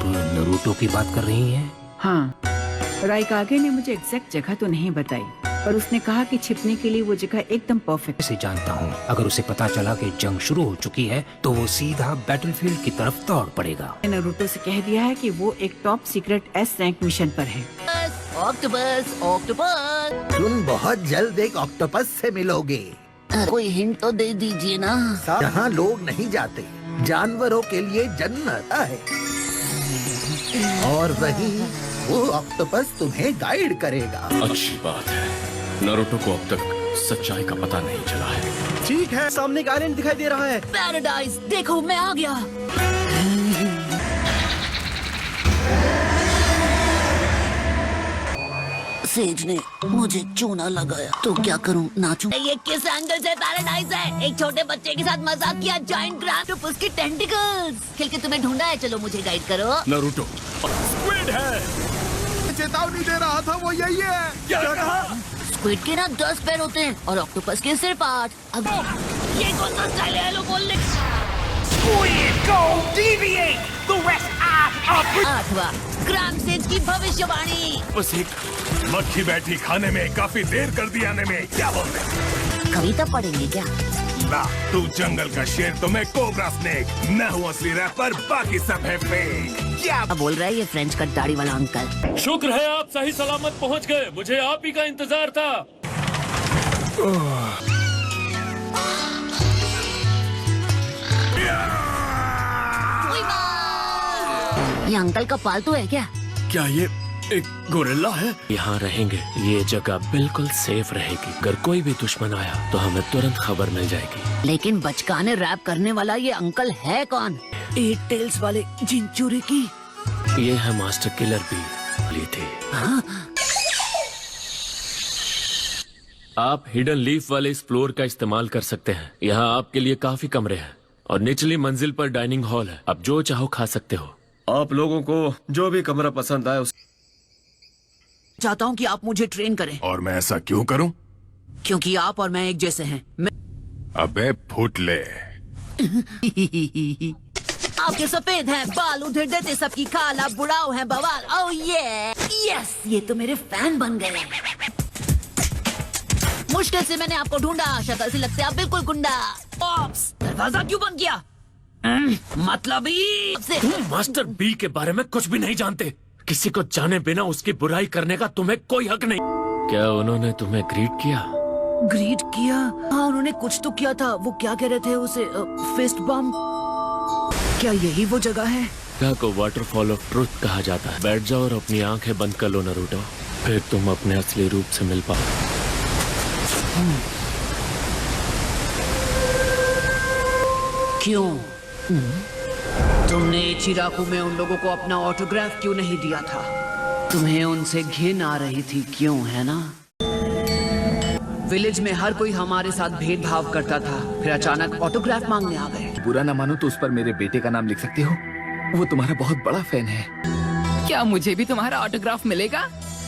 आप नारुतो की बात कर रही हैं? हाँ, राइकागे ने मुझे एग्जैक्ट जगह तो नहीं बताई, पर उसने कहा कि छिपने के लिए वो जगह एकदम परफेक्ट। इसे जानता हूँ, अगर उसे पता चला कि जंग शुरू हो चुकी है तो वो सीधा बैटलफील्ड की तरफ दौड़ पड़ेगा। मैंने नारुतो से कह दिया है कि वो एक top secret S rank mission पर है। Octopus, octopus. तुम बहुत जल्द एक ऑक्टोपस से मिलोगे। कोई हिंट तो दे दीजिए ना। जहाँ लोग नहीं जाते, जानवरों के लिए जन्नत है, और वही वो ऑक्टोपस तुम्हें गाइड करेगा। अच्छी बात है, नारुतो को अब तक सच्चाई का पता नहीं चला है। ठीक है, सामने एक आइलैंड दिखाई दे रहा है। पैराडाइज, देखो मैं आ गया। सेज ने मुझे चूना लगाया, तो क्या करूं, नाचूं? ये किस एंगल से पैराडाइज है? एक छोटे बच्चे के साथ मजाक किया। जायंट ग्रैंड के टेंटिकल्स खेल के तुम्हें ढूंढा है। चलो मुझे गाइड करो। नारुतो स्क्विड है। चेतावनी दे रहा था, वो यही है। क्या कहा? स्क्विड के ना 10 पैर होते हैं और ऑक्टोपस के सिर्फ 8। अब ये कौन सा स्टाइल है लो बोलने? आठवां ग्रामसेज की भविष्यवाणी। बस एक मक्खी बैठी खाने में काफी देर कर दी आने में। क्या बोल रहे? कविता पढ़ेंगे क्या? ना, तू जंगल का शेर तो मैं कोबरा स्नेक। मैं हूँ असली रैपर, बाकी सब है फेक। क्या बोल रहा है ये फ्रेंच कट दाढ़ी वाला अंकल? शुक्र है आप सही सलामत पहुंच गए, मुझे आप ही का इंतजार था। ये अंकल का पालतू है क्या? क्या ये एक गोरिल्ला है? यहाँ रहेंगे, ये जगह बिल्कुल सेफ रहेगी। अगर कोई भी दुश्मन आया तो हमें तुरंत खबर मिल जाएगी। लेकिन बचकाने रैप करने वाला ये अंकल है कौन? 8 टेल्स वाले जिंचूरी की। ये है मास्टर किलर भी ली थी। हाँ? आप हिडन लीफ वाले इस फ्लोर का इस्तेमाल कर सकते हैं। यहाँ आपके लिए काफी कमरे हैं और निचली मंजिल पर डाइनिंग हॉल है। आप जो चाहो खा सकते हो। आप लोगों को जो भी कमरा पसंद आए चाहता हूँ कि आप मुझे ट्रेन करें। और मैं ऐसा क्यों करूं? क्योंकि आप और मैं एक जैसे हैं। अबे फुटले। आपके सफेद हैं बाल, उधर देते सबकी काला, बुढ़ाओ है बवाल। ओह ये यस, ये तो मेरे फैन बन गए। मुश्किल से मैंने आपको ढूंढा, शक्ल से लगते आप बिल्कुल गुंडा। ऑप्स, दरवाजा क्यों बंद किया? मतलब ही तुम मास्टर बी के बारे में कुछ भी नहीं जानते। किसी को जाने बिना उसकी बुराई करने का तुम्हें कोई हक नहीं। क्या उन्होंने तुम्हें ग्रीट किया? ग्रीट किया? हाँ, उन्होंने कुछ तो किया था। वो क्या कह रहे थे उसे? फिस्ट बम? क्या यही वो जगह है? जगह को वाटरफॉल ऑफ ट्रुथ कहा जाता है। बैठ जाओ और अपनी आंखें बंद कर लो नारुतो, फिर तुम अपने असली रूप से मिल पाओ। क्यों? तुमने इचिराकु में उन लोगों को अपना ऑटोग्राफ क्यों नहीं दिया था? तुम्हें उनसे घिन आ रही थी, क्यों, है ना? विलेज में हर कोई हमारे साथ भेदभाव करता था, फिर अचानक ऑटोग्राफ मांगने आ गए। बुरा ना मानो तो उस पर मेरे बेटे का नाम लिख सकते हो, वो तुम्हारा बहुत बड़ा फैन है। क्या मुझे भी तुम्हारा ऑटोग्राफ मिलेगा?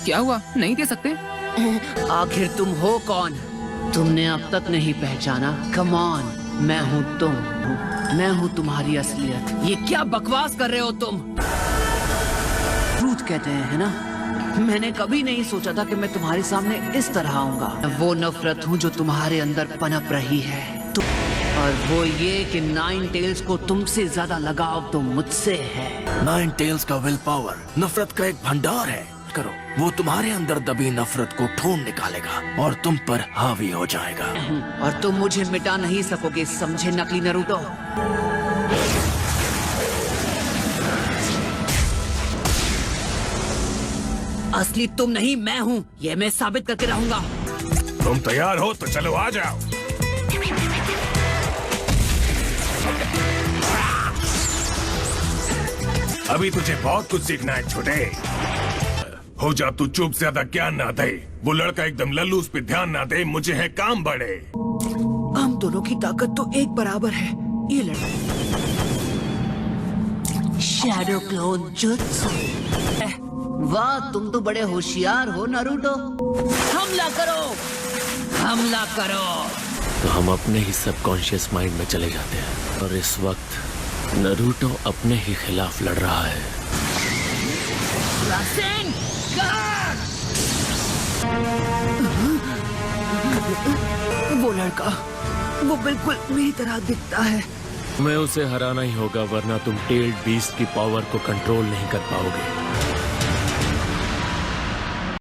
क्या हुआ, नहीं दे सकते? आखिर तुम हो कौन? तुमने अब तक नहीं पहचाना? कम ऑन, मैं हूँ तुम। मैं हूँ तुम्हारी असलियत। ये क्या बकवास कर रहे हो तुम? ट्रूथ कहते हैं, है ना? मैंने कभी नहीं सोचा था कि मैं तुम्हारे सामने इस तरह आऊंगा। वो नफरत हूँ जो तुम्हारे अंदर पनप रही है, और वो ये कि 9 टेल्स को तुमसे ज्यादा लगाव तो मुझसे है। 9 टेल्स का विल पावर नफरत का एक भंडार है। करो, वो तुम्हारे अंदर दबी नफरत को ढूंढ निकालेगा और तुम पर हावी हो जाएगा। और तुम मुझे मिटा नहीं सकोगे, समझे नकली नारुतो? असली तुम नहीं मैं हूँ, ये मैं साबित करके रहूंगा। तुम तैयार हो तो चलो आ जाओ। अभी तुझे बहुत कुछ सीखना है छोटे। हो जा तू चुप, ज्यादा ज्ञान ना दे। वो लड़का एकदम लल्लू, उस पे ध्यान ना दे। मुझे है काम बड़े। हम दोनों की ताकत तो एक बराबर है। ये लड़का शैडो क्लोन जुत्सु। वाह, तुम तो बड़े होशियार हो नारुतो। हमला करो, हमला करो। तो हम अपने ही सबकॉन्शियस माइंड में चले जाते हैं और इस वक्त नारुतो अपने ही खिलाफ लड़ रहा है। वो लड़का, वो बिल्कुल मेरी तरह दिखता है। मैं उसे हराना ही होगा, वरना तुम टेल्ड बीस्ट की पावर को कंट्रोल नहीं कर पाओगे।